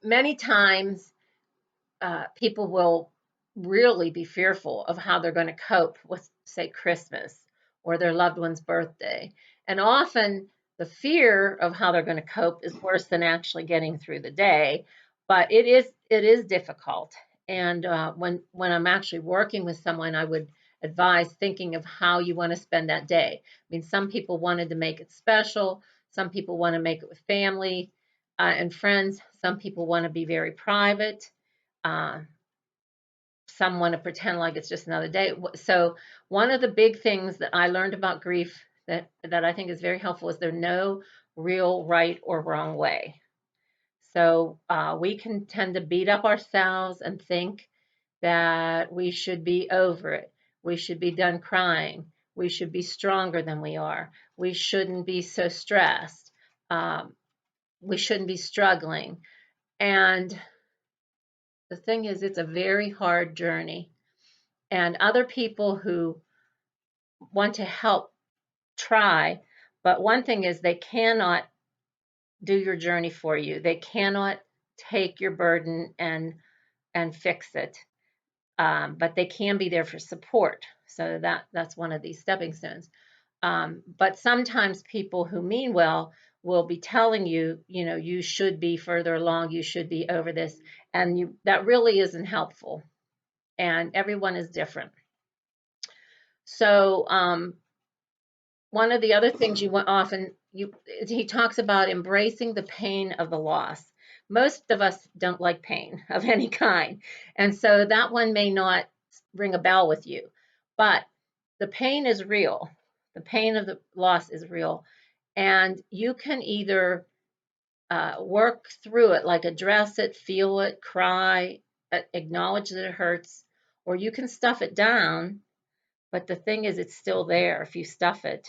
Many times, people will really be fearful of how they're going to cope with, say, Christmas or their loved one's birthday. And often the fear of how they're going to cope is worse than actually getting through the day. But it is difficult. And when I'm actually working with someone, I would advise thinking of how you want to spend that day. I mean, some people wanted to make it special. Some people want to make it with family and friends. Some people want to be very private. Uh, some want to pretend like it's just another day. So one of the big things that I learned about grief that I think is very helpful is there's no real right or wrong way. So we can tend to beat up ourselves and think that we should be over it. We should be done crying. We should be stronger than we are. We shouldn't be so stressed. Um, we shouldn't be struggling. And the thing is, it's a very hard journey. And other people who want to help try, but one thing is they cannot do your journey for you. They cannot take your burden and fix it, but they can be there for support. So that's one of these stepping stones. But sometimes people who mean well will be telling you, you know, you should be further along, you should be over this, and that really isn't helpful. And everyone is different. So one of the other things he talks about embracing the pain of the loss. Most of us don't like pain of any kind, and so that one may not ring a bell with you, but the pain is real. The pain of the loss is real, and you can either work through it, like address it, feel it, cry, acknowledge that it hurts, or you can stuff it down, but the thing is, it's still there if you stuff it.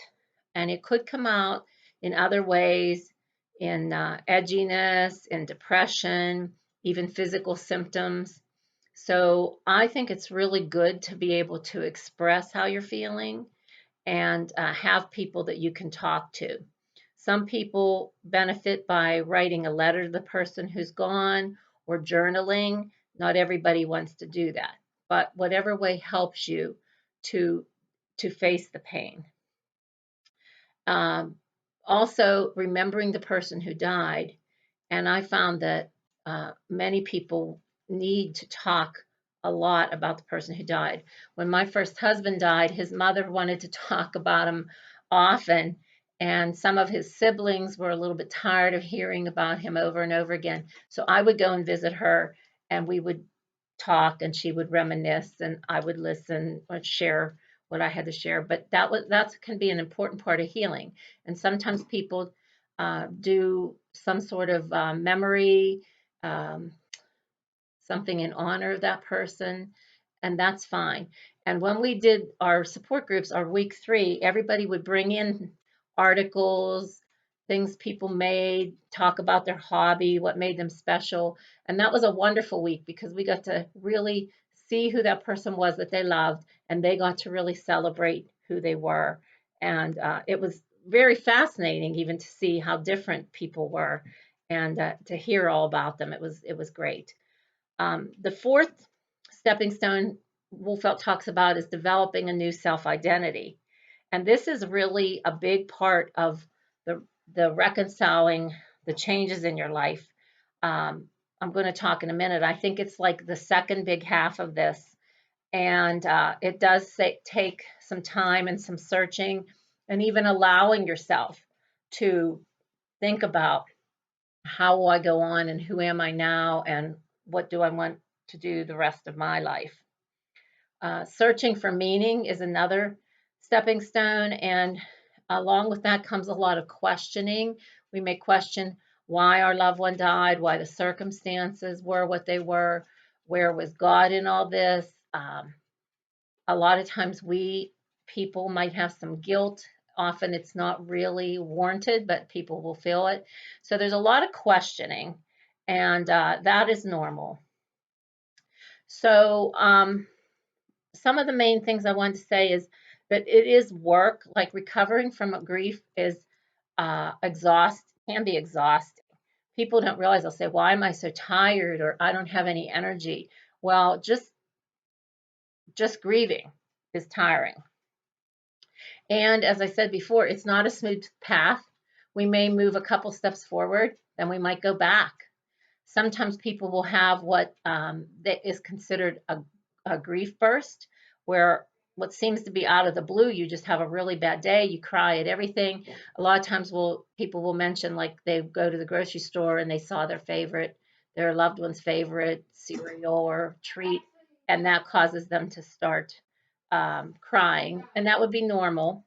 And it could come out in other ways, in edginess, in depression, even physical symptoms. So I think it's really good to be able to express how you're feeling and have people that you can talk to. Some people benefit by writing a letter to the person who's gone or journaling. Not everybody wants to do that, but whatever way helps you to to face the pain. Um, Also, remembering the person who died, and I found that many people need to talk a lot about the person who died. When my first husband died, his mother wanted to talk about him often, and some of his siblings were a little bit tired of hearing about him over and over again. So I would go and visit her, and we would talk, and she would reminisce, and I would listen or share what I had to share. But that can be an important part of healing. And sometimes people do some sort of memory, um, something in honor of that person, and that's fine. And when we did our support groups, our week 3, everybody would bring in articles, things people made, talk about their hobby, what made them special. And that was a wonderful week because we got to really see who that person was that they loved, and they got to really celebrate who they were. And it was very fascinating even to see how different people were and to hear all about them. It was great. The fourth stepping stone Wolfelt talks about is developing a new self identity. And this is really a big part of the reconciling the changes in your life. I'm going to talk in a minute. I think it's like the second big half of this. And it does take some time and some searching and even allowing yourself to think about how will I go on and who am I now and what do I want to do the rest of my life. Searching for meaning is another stepping stone, and along with that comes a lot of questioning. We may question why our loved one died, why the circumstances were what they were, where was God in all this. A lot of times we people might have some guilt. Often it's not really warranted, but people will feel it. So there's a lot of questioning, and that is normal. So some of the main things I want to say is that it is work. Like recovering from a grief is can be exhausting, people don't realize, they'll say, why am I so tired, or I don't have any energy. Well, just grieving is tiring. And as I said before, it's not a smooth path. We may move a couple steps forward, then we might go back. Sometimes people will have what that is considered a grief burst, where what seems to be out of the blue, you just have a really bad day, you cry at everything. A lot of times people will mention, like, they go to the grocery store and they saw their loved one's favorite cereal or treat, and that causes them to start crying, and that would be normal.